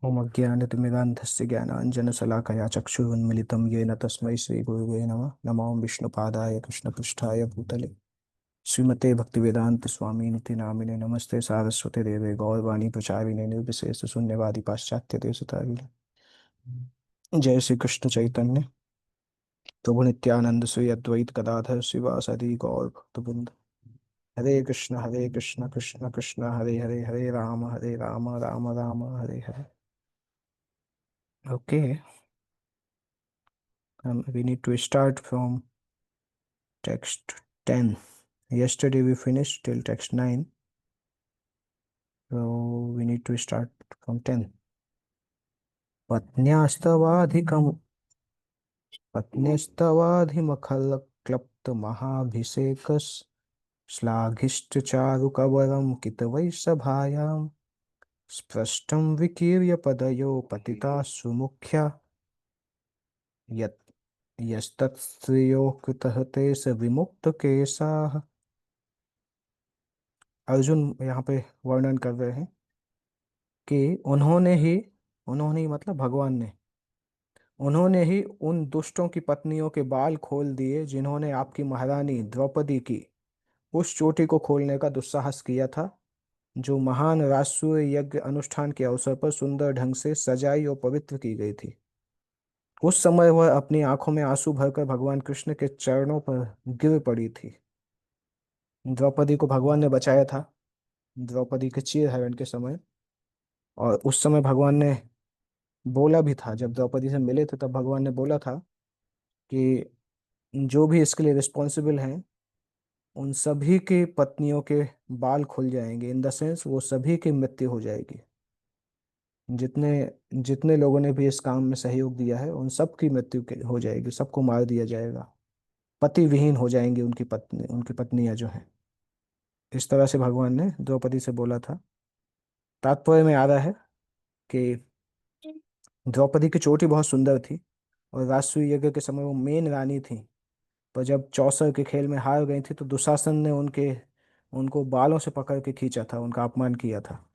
ओम अज्ञानतिमिरान्धस्य ज्ञानाञ्जनशलाकया चक्षुरुन्मिलितं येन तस्मै श्रीगुरुवे नमः। नमो विष्णुपादाय कृष्णपृष्ठाय भूतले श्रीमते भक्तिवेदांत स्वामिनिति नामिने नमस्ते सारस्वते देवे गौरवाणी प्रचारिणे निर्विशेष शून्यवादी पाश्चात्य देशतारिणे। जय श्री कृष्ण चैतन्य प्रभु नित्यानंद श्री अद्वैत गदाधर शिवासदि गौर भक्तवृंद। Hare Krishna Krishna Krishna Hare Hare, Hare Rama Rama Rama Hare Hare. Okay, we need to start from text 10. Yesterday we finished till text 9, so we need to start from 10. पत्न्यास्तवाधिकं पत्न्यस्तवाधिमखलक्लप्तमहाभिषेकस् श्लाघिष्टचारुकवरं कितवैषभायां स्पष्टं विकीर्य पदयो पतिता सुमुख्या यत् यस्तत्स्त्रियोः कृतः ते स विमुक्तकेशाः। अर्जुन यहाँ पे वर्णन कर रहे हैं कि उन्होंने ही मतलब भगवान ने, उन्होंने ही उन दुष्टों की पत्नियों के बाल खोल दिए जिन्होंने आपकी महारानी द्रौपदी की उस चोटी को खोलने का दुस्साहस किया था, जो महान राष्ट्रीय यज्ञ अनुष्ठान के अवसर पर सुंदर ढंग से सजाई और पवित्र की गई थी। उस समय वह अपनी आंखों में आंसू भरकर भगवान कृष्ण के चरणों पर गिर पड़ी थी। द्रौपदी को भगवान ने बचाया था, द्रौपदी के चीर हरण के समय। और उस समय भगवान ने बोला भी था, जब द्रौपदी से मिले थे तब भगवान ने बोला था कि जो भी इसके लिए रिस्पॉन्सिबल हैं उन सभी की पत्नियों के बाल खुल जाएंगे, इन द सेंस वो सभी की मृत्यु हो जाएगी। जितने जितने लोगों ने भी इस काम में सहयोग दिया है उन सब की मृत्यु हो जाएगी, सबको मार दिया जाएगा, पति विहीन हो जाएंगी उनकी पत्नियां जो हैं। इस तरह से भगवान ने द्रौपदी से बोला था। तात्पर्य में आ रहा है कि द्रौपदी की चोटी बहुत सुंदर थी और राजसूय यज्ञ के समय वो मेन रानी थी। पर जब चौसर के खेल में हार गई थी तो दुशासन ने उनके उनको बालों से पकड़ के खींचा था, उनका अपमान किया था।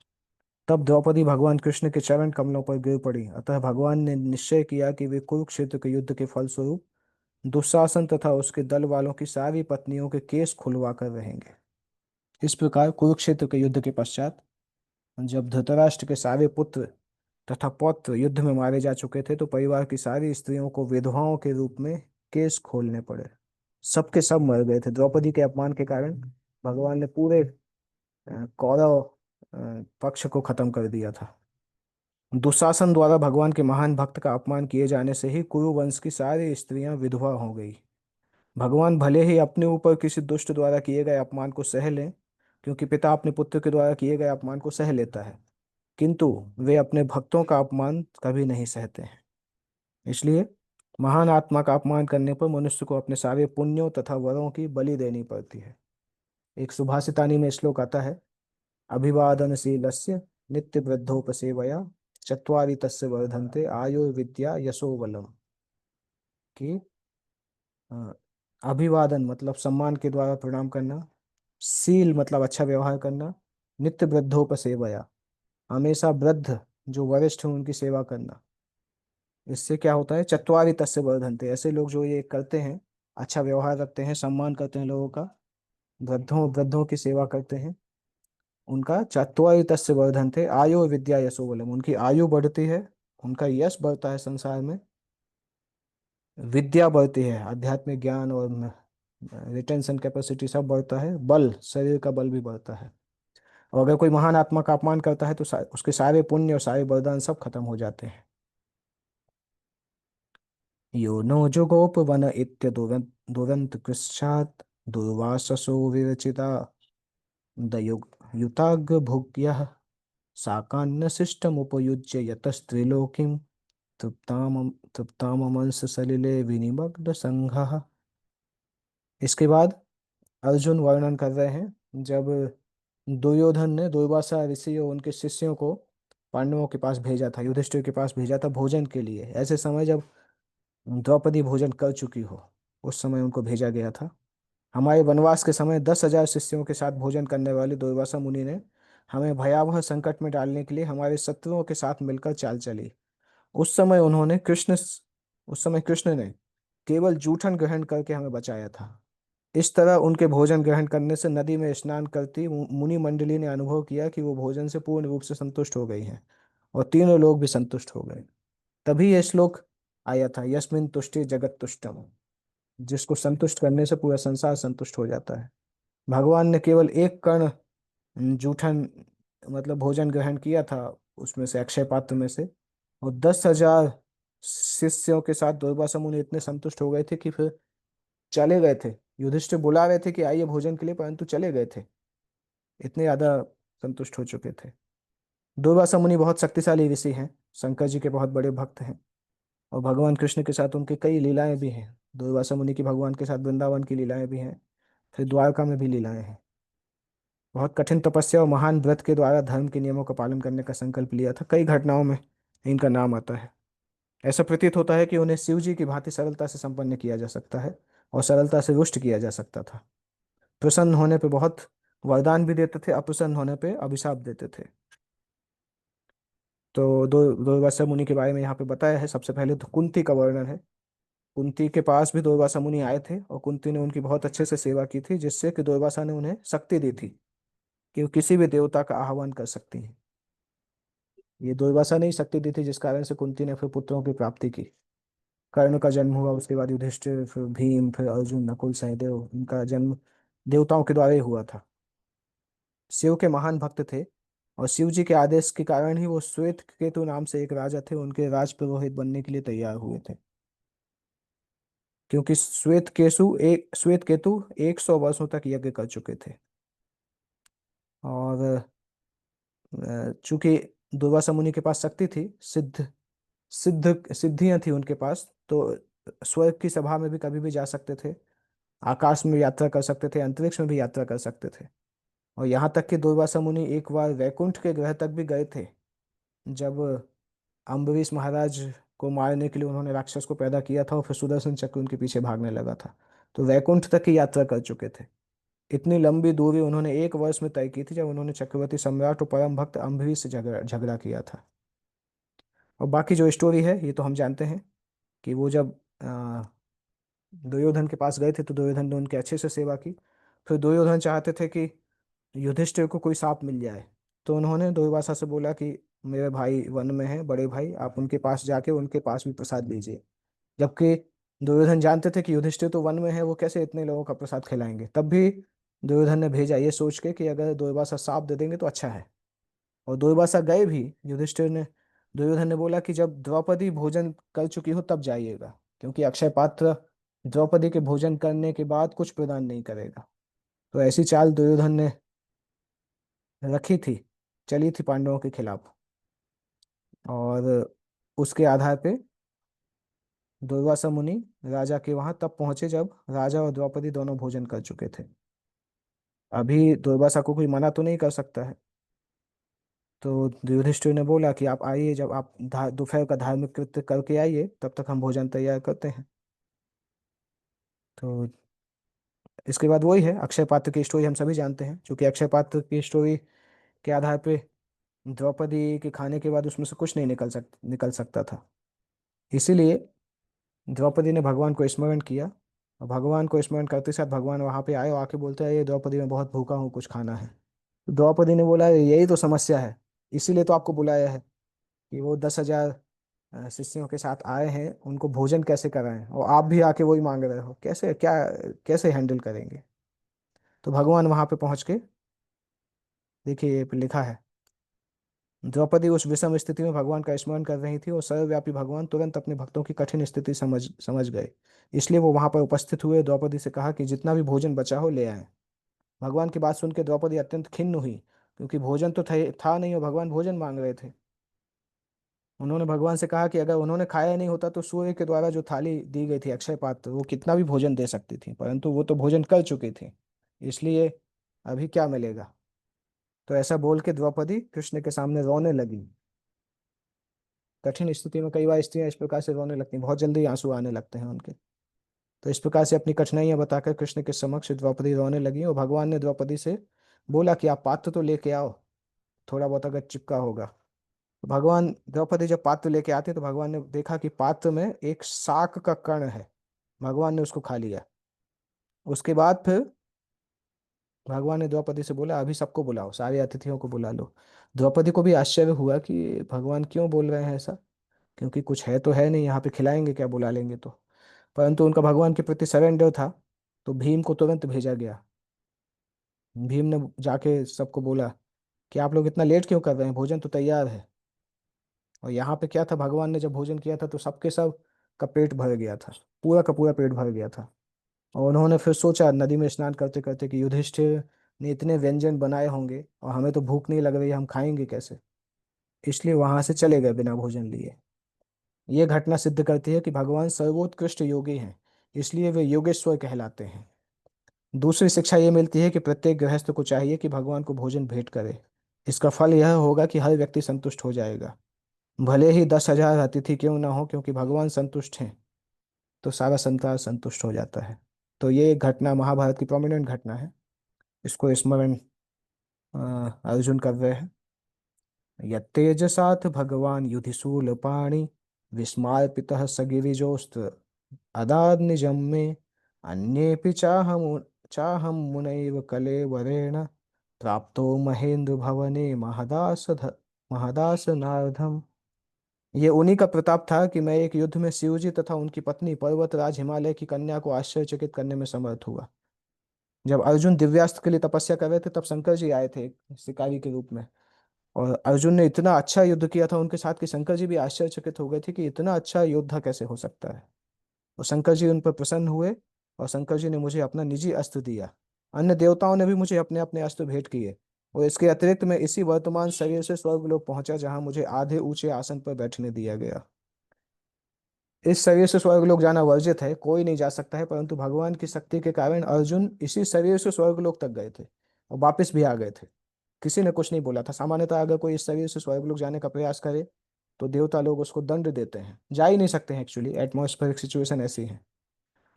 तब द्रौपदी भगवान कृष्ण के चरण कमलों पर गिर पड़ी। अतः भगवान ने निश्चय किया कि वे कुरुक्षेत्र के युद्ध के फलस्वरूप दुशासन तथा उसके दल वालों की सारी पत्नियों के केस खुलवा कर रहेंगे। इस प्रकार कुरुक्षेत्र के युद्ध के पश्चात जब धृतराष्ट्र के सारे पुत्र तथा पौत्र युद्ध में मारे जा चुके थे तो परिवार की सारी स्त्रियों को विधवाओं के रूप में केस खोलने पड़े। सबके सब मर गए थे द्रौपदी के अपमान के कारण। भगवान ने पूरे कौरव पक्ष को खत्म कर दिया था। दुशासन द्वारा भगवान के महान भक्त का अपमान किए जाने से ही कुरु वंश की सारी स्त्रियां विधवा हो गई। भगवान भले ही अपने ऊपर किसी दुष्ट द्वारा किए गए अपमान को सह लें, क्योंकि पिता अपने पुत्र के द्वारा किए गए अपमान को सह लेता है, किंतु वे अपने भक्तों का अपमान कभी नहीं सहते हैं। इसलिए महान आत्मा का अपमान करने पर मनुष्य को अपने सारे पुण्यों तथा वरों की बलि देनी पड़ती है। एक सुभाषितानी में श्लोक आता है, अभिवादनशीलस्य नित्य वृद्धोपसेवया चत्वारि तस्य वर्धन्ते आयुर्विद्या यशो बलम। कि अ, अभिवादन मतलब सम्मान के द्वारा प्रणाम करना, शील मतलब अच्छा व्यवहार करना, नित्य वृद्धोपसेवया हमेशा वृद्ध जो वरिष्ठ हैं उनकी सेवा करना। इससे क्या होता है, चत्वारि तस्य वर्धन्ते, ऐसे लोग जो ये करते हैं, अच्छा व्यवहार रखते हैं, सम्मान करते हैं लोगों का, वृद्धों वृद्धों की सेवा करते हैं, उनका चत्वारि तस्य वर्धन्ते आयु विद्या यशो बलम, उनकी आयु बढ़ती है, उनका यश बढ़ता है संसार में, विद्या बढ़ती है, आध्यात्मिक ज्ञान और रिटेंशन कैपेसिटी सब बढ़ता है, बल शरीर का बल भी बढ़ता है। और अगर कोई महान आत्मा का अपमान करता है तो उसके सारे पुण्य और सारे वरदान सब खत्म हो जाते हैं। यो नो जुगोपवन इत्य दुरंत कृच्छात् दुर्वाससो विरचिता दयुग युताग्र भुग्यः साकान्न शिष्टमुपयुज्य यतस्त्रिलोकीं तृप्तामंस सलिले विनिमग्न संघः। इसके बाद अर्जुन वर्णन कर रहे हैं, जब दुर्योधन ने दुर्वासा ऋषि और उनके शिष्यों को पांडवों के पास भेजा था, युधिष्ठिर के पास भेजा था भोजन के लिए, ऐसे समय जब द्रौपदी भोजन कर चुकी हो, उस समय उनको भेजा गया था। हमारे वनवास के समय 10,000 शिष्यों के साथ भोजन करने वाले दुर्वासा मुनि ने हमें भयावह संकट में डालने के लिए हमारे शत्रुओं के साथ मिलकर चाल चली। उस समय उन्होंने कृष्ण उस समय कृष्ण ने केवल जूठन ग्रहण करके हमें बचाया था। इस तरह उनके भोजन ग्रहण करने से नदी में स्नान करती मुनि मंडली ने अनुभव किया कि वो भोजन से पूर्ण रूप से संतुष्ट हो गई हैं, और तीनों लोग भी संतुष्ट हो गए। तभी यह श्लोक आया था, यस्मिन तुष्टि जगत तुष्टम, जिसको संतुष्ट करने से पूरा संसार संतुष्ट हो जाता है। भगवान ने केवल एक कण जूठन मतलब भोजन ग्रहण किया था उसमें से, अक्षय पात्र में से, और 10,000 शिष्यों के साथ दुर्वासा मुनि इतने संतुष्ट हो गए थे कि फिर चले गए थे। युधिष्ठिर बुला रहे थे कि आइए भोजन के लिए, परंतु चले गए थे, इतने ज्यादा संतुष्ट हो चुके थे। दुर्वासा मुनि बहुत शक्तिशाली ऋषि हैं, शंकर जी के बहुत बड़े भक्त हैं, और भगवान कृष्ण के साथ उनकी कई लीलाएं भी हैं। दुर्वासा मुनि की भगवान के साथ वृंदावन की लीलाएं भी हैं, फिर द्वारका में भी लीलाएं हैं। बहुत कठिन तपस्या और महान व्रत के द्वारा धर्म के नियमों का पालन करने का संकल्प लिया था। कई घटनाओं में इनका नाम आता है। ऐसा प्रतीत होता है कि उन्हें शिव जी की भांति सरलता से संपन्न किया जा सकता है और सरलता से रुष्ट किया जा सकता था। प्रसन्न होने पे बहुत वरदान भी देते थे, अप्रसन्न होने पे अभिशाप देते थे। तो दो दुर्वासा मुनि के बारे में यहाँ पे बताया है। सबसे पहले तो कुंती का वर्णन है। कुंती के पास भी दुर्वासा मुनि आए थे, और कुंती ने उनकी बहुत अच्छे से सेवा की थी, जिससे कि दुर्वासा ने उन्हें शक्ति दी थी कि वो किसी भी देवता का आह्वान कर सकती हैं। ये दुर्वासा ने ही शक्ति दी थी, जिस कारण से कुंती ने फिर पुत्रों की प्राप्ति की। कर्ण का जन्म हुआ, उसके बाद युधिष्ठिर, फिर भीम, फिर अर्जुन, नकुल, सहदेव, इनका जन्म देवताओं के द्वारा ही हुआ था। शिव के महान भक्त थे, और शिव जी के आदेश के कारण ही वो श्वेत केतु नाम से एक राजा थे, उनके राज पुरोहित बनने के लिए तैयार हुए थे। क्योंकि श्वेत केतु 100 वर्षों तक यज्ञ कर चुके थे। और चूंकि दुर्वासा मुनि के पास शक्ति थी, सिद्धियां थी उनके पास, तो स्वर्ग की सभा में भी कभी भी जा सकते थे, आकाश में यात्रा कर सकते थे, अंतरिक्ष में भी यात्रा कर सकते थे। और यहाँ तक कि दुर्वासा मुनि एक बार वैकुंठ के ग्रह तक भी गए थे, जब अम्बरीश महाराज को मारने के लिए उन्होंने राक्षस को पैदा किया था और फिर सुदर्शन चक्र उनके पीछे भागने लगा था। तो वैकुंठ तक की यात्रा कर चुके थे। इतनी लंबी दूरी उन्होंने एक वर्ष में तय की थी, जब उन्होंने चक्रवर्ती सम्राट और परम भक्त अम्बरीश से झगड़ा झगड़ा किया था। और बाकी जो स्टोरी है ये तो हम जानते हैं, कि वो जब दुर्योधन के पास गए थे तो दुर्योधन ने उनकी अच्छे से सेवा की। फिर दुर्योधन चाहते थे कि युधिष्ठिर को कोई सांप मिल जाए, तो उन्होंने दुर्वासा से बोला कि मेरे भाई वन में है, बड़े भाई, आप उनके पास जाके उनके पास भी प्रसाद लीजिए। जबकि दुर्योधन जानते थे कि युधिष्ठिर तो वन में है, वो कैसे इतने लोगों का प्रसाद खिलाएंगे। तब भी दुर्योधन ने भेजा ये सोच के कि अगर दुर्वासा सांप दे देंगे तो अच्छा है। और दुर्वासा गए भी। युधिष्ठिर ने दुर्योधन ने बोला कि जब द्रौपदी भोजन कर चुकी हो तब जाइएगा, क्योंकि अक्षय पात्र द्रौपदी के भोजन करने के बाद कुछ प्रदान नहीं करेगा। तो ऐसी चाल दुर्योधन ने रखी थी, चली थी पांडवों के खिलाफ। और उसके आधार पे दुर्वासा मुनि राजा के वहां तब पहुंचे जब राजा और द्रौपदी दोनों भोजन कर चुके थे। अभी दुर्वासा को कोई मना तो नहीं कर सकता है। तो युधिष्ठिर ने बोला कि आप आइए, जब आप दोपहर का धार्मिक कृत्य करके आइए तब तक हम भोजन तैयार करते हैं। तो इसके बाद वही है, अक्षय पात्र की स्टोरी हम सभी जानते हैं। क्योंकि अक्षय पात्र की स्टोरी के आधार पे द्रौपदी के खाने के बाद उसमें से कुछ नहीं निकल सकता था। इसीलिए द्रौपदी ने भगवान को स्मरण किया, और भगवान को स्मरण करते साथ भगवान वहां पे आए और आके बोलते हैं, ये द्रौपदी, मैं बहुत भूखा हूँ, कुछ खाना है। तो द्रौपदी ने बोला, यही तो समस्या है, इसीलिए तो आपको बुलाया है कि वो 10,000 शिष्यों के साथ आए हैं, उनको भोजन कैसे कराएं, और आप भी आके वही मांग रहे हो, कैसे क्या, कैसे हैंडल करेंगे। तो भगवान वहां पे पहुंच के, देखिए ये पे लिखा है, द्रौपदी उस विषम स्थिति में भगवान का स्मरण कर रही थी, और सर्वव्यापी भगवान तुरंत अपने भक्तों की कठिन स्थिति समझ समझ गए। इसलिए वो वहां पर उपस्थित हुए, द्रौपदी से कहा कि जितना भी भोजन बचा हो ले आए। भगवान की बात सुन के द्रौपदी अत्यंत खिन्न हुई, क्योंकि भोजन तो था नहीं और भगवान भोजन मांग रहे थे। उन्होंने भगवान से कहा कि अगर उन्होंने खाया नहीं होता तो सूर्य के द्वारा जो थाली दी गई थी अक्षय पात्र, वो कितना भी भोजन दे सकती थी, परंतु वो तो भोजन कर चुकी थी, इसलिए अभी क्या मिलेगा। तो ऐसा बोल के द्रौपदी कृष्ण के सामने रोने लगी। कठिन स्थिति में कई बार स्त्रियां इस प्रकार से रोने लगती हैं, बहुत जल्दी आंसू आने लगते हैं उनके। तो इस प्रकार से अपनी कठिनाइयां बताकर कृष्ण के समक्ष द्रौपदी रोने लगी, और भगवान ने द्रौपदी से बोला कि आप पात्र तो लेके आओ। थोड़ा बहुत अगर चिपका होगा। तो भगवान द्रौपदी जब पात्र लेके आते तो भगवान ने देखा कि पात्र में एक शाक का कण है। भगवान ने उसको खा लिया। उसके बाद फिर भगवान ने द्रौपदी से बोला अभी सबको बुलाओ, सारे अतिथियों को बुला लो। द्रौपदी को भी आश्चर्य हुआ कि भगवान क्यों बोल रहे हैं ऐसा, क्योंकि कुछ है तो है नहीं यहाँ पे, खिलाएंगे क्या बुला लेंगे तो। परंतु उनका भगवान के प्रति सरेंडर था। तो भीम को तुरंत भेजा गया। भीम ने जाके सबको बोला कि आप लोग इतना लेट क्यों कर रहे हैं, भोजन तो तैयार है। और यहाँ पे क्या था, भगवान ने जब भोजन किया था तो सबके सब का पेट भर गया था, पूरा का पूरा पेट भर गया था। और उन्होंने फिर सोचा नदी में स्नान करते करते कि युधिष्ठिर ने इतने व्यंजन बनाए होंगे और हमें तो भूख नहीं लग रही है, हम खाएंगे कैसे। इसलिए वहां से चले गए बिना भोजन लिए। ये घटना सिद्ध करती है कि भगवान सर्वोत्कृष्ट योगी हैं, इसलिए वे योगेश्वर कहलाते हैं। दूसरी शिक्षा ये मिलती है कि प्रत्येक गृहस्थ को चाहिए कि भगवान को भोजन भेंट करे। इसका फल यह होगा कि हर व्यक्ति संतुष्ट हो जाएगा, भले ही 10,000 अतिथि क्यों ना हो, क्योंकि भगवान संतुष्ट हैं तो सारा संसार संतुष्ट हो जाता है। तो ये एक घटना महाभारत की प्रोमिनेंट घटना है। इसको स्मरण अर्जुन कर रहे हैं। यत्तेजसाथ भगवान युधिशूल पाणि विस्मार्पितः सगिरिजोस्त्र अदाद निजं मे अन्येऽपि चाहं मुनैव कलेवरेण प्राप्तो महेन्द्र भवने महदास नारदम। ये उन्हीं का प्रताप था कि मैं एक युद्ध में शिवजी तथा उनकी पत्नी पर्वतराज हिमालय की कन्या को आश्चर्यचकित करने में समर्थ हुआ। जब अर्जुन दिव्यास्त्र के लिए तपस्या कर रहे थे तब शंकर जी आए थे एक शिकारी के रूप में। और अर्जुन ने इतना अच्छा युद्ध किया था उनके साथ कि शंकर जी भी आश्चर्यचकित हो गए थे कि इतना अच्छा योद्धा कैसे हो सकता है। और शंकर जी उन पर प्रसन्न हुए और शंकर जी ने मुझे अपना निजी अस्त्र दिया। अन्य देवताओं ने भी मुझे अपने अपने अस्त्र भेंट किए। और इसके अतिरिक्त मैं इसी वर्तमान शरीर से स्वर्गलोक पहुंचा जहां मुझे आधे ऊंचे आसन पर बैठने दिया गया। इस शरीर से स्वर्गलोक जाना वर्जित है, कोई नहीं जा सकता है, परंतु भगवान की शक्ति के कारण अर्जुन इसी शरीर से स्वर्गलोक तक गए थे और वापस भी आ गए थे। किसी ने कुछ नहीं बोला था। सामान्यतः अगर कोई इस शरीर से स्वर्गलोक जाने का प्रयास करे तो देवता लोग उसको दंड देते हैं, जा ही नहीं सकते हैं, एक्चुअली एटमॉस्फेरिक सिचुएशन ऐसी है।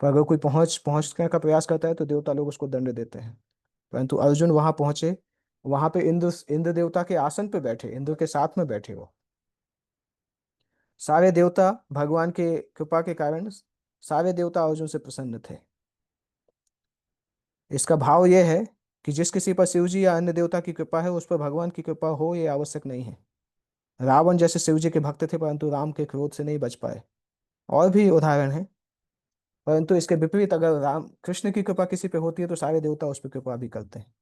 पर अगर कोई पहुंचने का प्रयास करता है तो देवता लोग उसको दंड देते हैं। परंतु अर्जुन वहां पहुंचे। वहां पे इंद्र देवता के आसन पे बैठे, इंद्र के साथ में बैठे वो सारे देवता। भगवान के कृपा के कारण सारे देवता अर्जुन से प्रसन्न थे। इसका भाव यह है कि जिस किसी पर शिव जी या अन्य देवता की कृपा है उस पर भगवान की कृपा हो ये आवश्यक नहीं है। रावण जैसे शिव जी के भक्त थे परंतु राम के क्रोध से नहीं बच पाए। और भी उदाहरण है। परंतु इसके विपरीत अगर राम कृष्ण की कृपा किसी पे होती है तो सारे देवता उस पर कृपा भी करते हैं।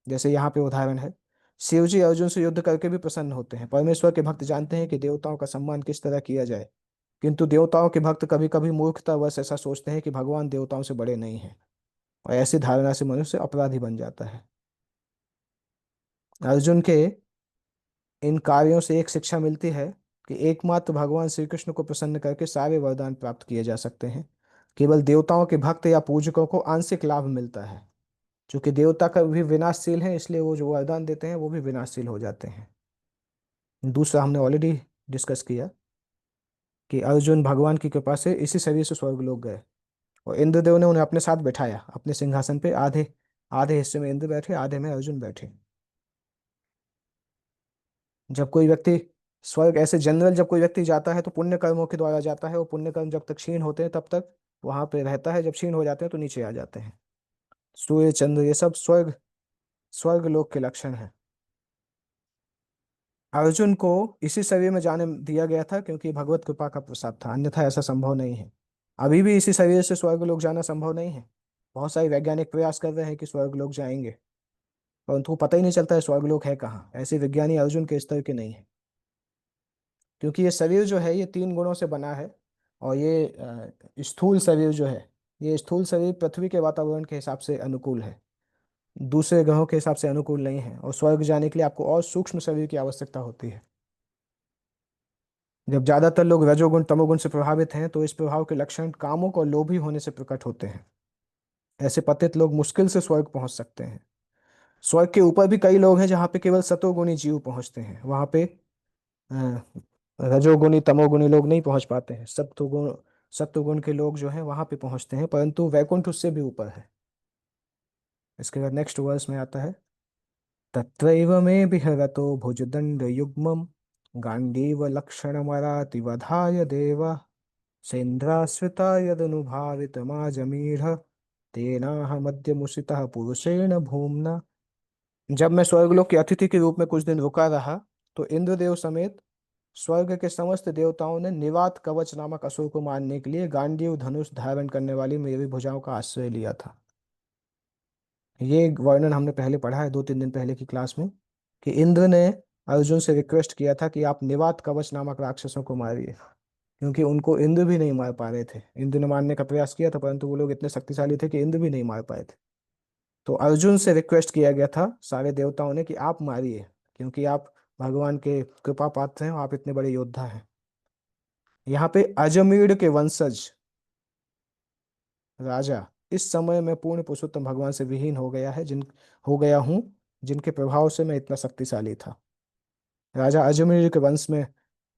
जैसे यहाँ पे उदाहरण है, शिव जी अर्जुन से युद्ध करके भी प्रसन्न होते हैं। परमेश्वर के भक्त जानते हैं कि देवताओं का सम्मान किस तरह किया जाए, किंतु देवताओं के भक्त कभी कभी मूर्खतावश ऐसा सोचते हैं कि भगवान देवताओं से बड़े नहीं हैं। और ऐसी धारणा से मनुष्य अपराधी बन जाता है। अर्जुन के इन कार्यों से एक शिक्षा मिलती है कि एकमात्र भगवान श्री कृष्ण को प्रसन्न करके सारे वरदान प्राप्त किए जा सकते हैं। केवल देवताओं के भक्त या पूजकों को आंशिक लाभ मिलता है। क्योंकि देवता का भी विनाशशील है इसलिए वो जो वरदान देते हैं वो भी विनाशशील हो जाते हैं। दूसरा हमने ऑलरेडी डिस्कस किया कि अर्जुन भगवान की कृपा से इसी शरीर से स्वर्गलोक गए। और इंद्रदेव ने उन्हें अपने साथ बैठाया अपने सिंहासन पे। आधे आधे हिस्से में इंद्र बैठे, आधे में अर्जुन बैठे। जब कोई व्यक्ति स्वर्ग ऐसे जनरल जब कोई व्यक्ति जाता है तो पुण्य कर्मों के द्वारा जाता है। वो पुण्य कर्म जब तक क्षीण होते हैं तब तक वहां पे रहता है, जब क्षीण हो जाते हैं तो नीचे आ जाते हैं। सूर्य चंद्र ये सब स्वर्ग स्वर्ग लोक के लक्षण हैं। अर्जुन को इसी शरीर में जाने दिया गया था क्योंकि भगवत कृपा का प्रसाद था, अन्यथा ऐसा संभव नहीं है। अभी भी इसी शरीर से स्वर्ग लोक जाना संभव नहीं है। बहुत सारे वैज्ञानिक प्रयास कर रहे हैं कि स्वर्ग लोक जाएंगे, परंतु पता ही नहीं चलता है स्वर्ग लोक है कहाँ। ऐसे विज्ञानी अर्जुन के स्तर के नहीं है। क्योंकि ये शरीर जो है ये 3 गुणों से बना है। और ये स्थूल शरीर जो है, ये स्थूल शरीर पृथ्वी के वातावरण के हिसाब से अनुकूल है, दूसरे ग्रहों के हिसाब से अनुकूल नहीं है। और स्वर्ग जाने के लिए आपको और सूक्ष्म शरीर की आवश्यकता होती है। जब ज्यादातर लोग रजोगुण तमोगुण से प्रभावित हैं तो इस प्रभाव के लक्षण कामुक और लोभी होने से प्रकट होते हैं। ऐसे पतित लोग मुश्किल से स्वर्ग पहुंच सकते हैं। स्वर्ग के ऊपर भी कई लोग हैं जहाँ पे केवल सतोगुणी जीव पहुंचते हैं। वहां पे अ, रजोगुणी तमोगुणी लोग नहीं पहुंच पाते हैं। सत्वगुण के लोग जो हैं वहां पे पहुंचते हैं, परंतु वैकुंठ उससे भी ऊपर है। इसके बाद नेक्स्ट वर्स में आता है, तत्रैव मे विहरतो भुजदण्डयुग्मं गाण्डीवलक्षणमरातिवधाय देव सेन्द्राश्रिता यदनुभावितमाजमीढ तेनाहमद्य मुसितः पुरुषेण भूम्ना। जब मैं स्वर्गलोक के अतिथि के रूप में कुछ दिन रुका रहा, तो इंद्रदेव समेत स्वर्ग के समस्त देवताओं ने निवात कवच नामक असुर को मारने के लिए गांडीव धनुष धारण करने वाली मेरी भुजाओं का आश्रय लिया था। ये वर्णन हमने पहले पढ़ा है 2-3 दिन पहले की क्लास में, कि इंद्र ने अर्जुन से रिक्वेस्ट किया था कि आप निवात कवच नामक राक्षसों को मारिए, क्योंकि उनको इंद्र भी नहीं मार पा रहे थे। इंद्र ने मारने का प्रयास किया था, परंतु वो लोग इतने शक्तिशाली थे कि इंद्र भी नहीं मार पाए थे। तो अर्जुन से रिक्वेस्ट किया गया था सारे देवताओं ने कि आप मारिए, क्योंकि आप भगवान के कृपा पात्र हैं, आप इतने बड़े योद्धा हैं। यहाँ पे अजमीर के वंशज राजा, इस समय मैं पूर्ण पुरुषोत्तम भगवान से विहीन हो गया हूँ, जिनके प्रभाव से मैं इतना शक्तिशाली था। राजा अजमेर के वंश में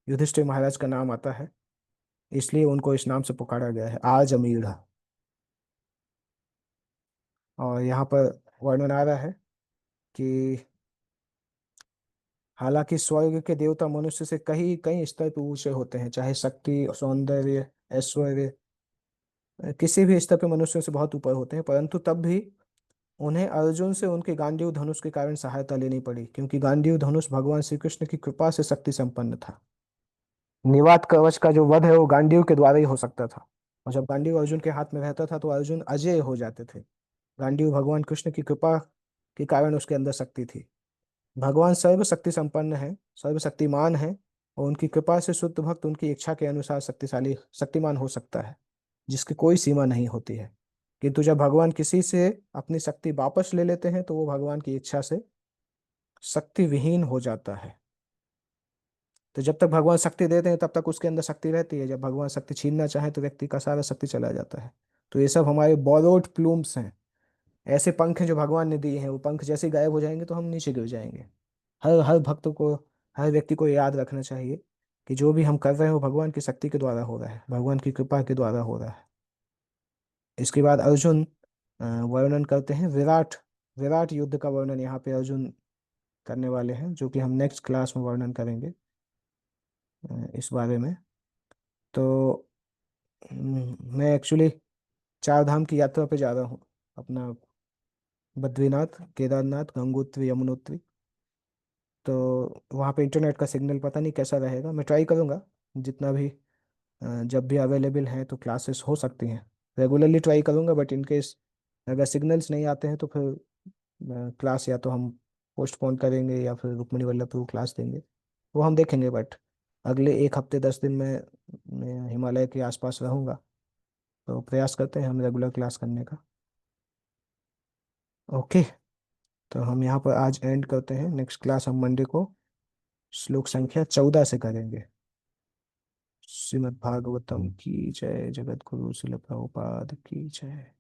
युधिष्ठिर महाराज का नाम आता है, इसलिए उनको इस नाम से पुकारा गया है, आज अमीर। और यहाँ पर वर्णन आ रहा है कि हालांकि स्वर्ग के देवता मनुष्य से कई कई स्तर पर ऊंचे होते हैं, चाहे शक्ति, सौंदर्य, ऐश्वर्य, किसी भी स्तर पे मनुष्यों से बहुत ऊपर होते हैं, परंतु तब भी उन्हें अर्जुन से उनके गांडीव धनुष के कारण सहायता लेनी पड़ी, क्योंकि गांडीव धनुष भगवान श्री कृष्ण की कृपा से शक्ति संपन्न था। निवात कवच का जो वध है वो गांडीव के द्वारा ही हो सकता था, और जब गांडीव अर्जुन के हाथ में रहता था तो अर्जुन अजय हो जाते थे। गांडीव भगवान कृष्ण की कृपा के कारण उसके अंदर शक्ति थी। भगवान सर्व शक्ति संपन्न है, सर्वशक्तिमान है, और उनकी कृपा से शुद्ध भक्त उनकी इच्छा के अनुसार शक्तिशाली शक्तिमान हो सकता है, जिसकी कोई सीमा नहीं होती है। किंतु जब भगवान किसी से अपनी शक्ति वापस ले लेते हैं तो वो भगवान की इच्छा से शक्ति विहीन हो जाता है। तो जब तक भगवान शक्ति देते हैं तब तक उसके अंदर शक्ति रहती है, जब भगवान शक्ति छीनना चाहे तो व्यक्ति का सारा शक्ति चला जाता है। तो ये सब हमारे बोरोड प्लूम्स हैं, ऐसे पंख हैं जो भगवान ने दिए हैं। वो पंख जैसे गायब हो जाएंगे तो हम नीचे गिर जाएंगे। हर हर भक्त को, हर व्यक्ति को याद रखना चाहिए कि जो भी हम कर रहे हैं वो भगवान की शक्ति के द्वारा हो रहा है, भगवान की कृपा के द्वारा हो रहा है। इसके बाद अर्जुन वर्णन करते हैं विराट विराट युद्ध का वर्णन यहाँ पे अर्जुन करने वाले हैं, जो कि हम नेक्स्ट क्लास में वर्णन करेंगे इस बारे में। तो मैं एक्चुअली 4 धाम की यात्रा पे जा रहा हूँ अपना, बद्रीनाथ, केदारनाथ, गंगोत्री, यमुनोत्री। तो वहाँ पे इंटरनेट का सिग्नल पता नहीं कैसा रहेगा, मैं ट्राई करूँगा जितना भी जब भी अवेलेबल है तो क्लासेस हो सकती हैं, रेगुलरली ट्राई करूँगा। बट इन केस अगर सिग्नल्स नहीं आते हैं तो फिर क्लास या तो हम पोस्टपोन करेंगे या फिर रुक्मिणी वल्लभ प्रभु क्लास देंगे, वो हम देखेंगे। बट अगले 1 हफ्ते 10 दिन में मैं हिमालय के आसपास रहूँगा, तो प्रयास करते हैं हम रेगुलर क्लास करने का। ओके, तो हम यहाँ पर आज एंड करते हैं। नेक्स्ट क्लास हम मंडे को श्लोक संख्या 14 से करेंगे। श्रीमद् भागवतम की जय, जगत गुरु शिल प्रभुपाद की जय।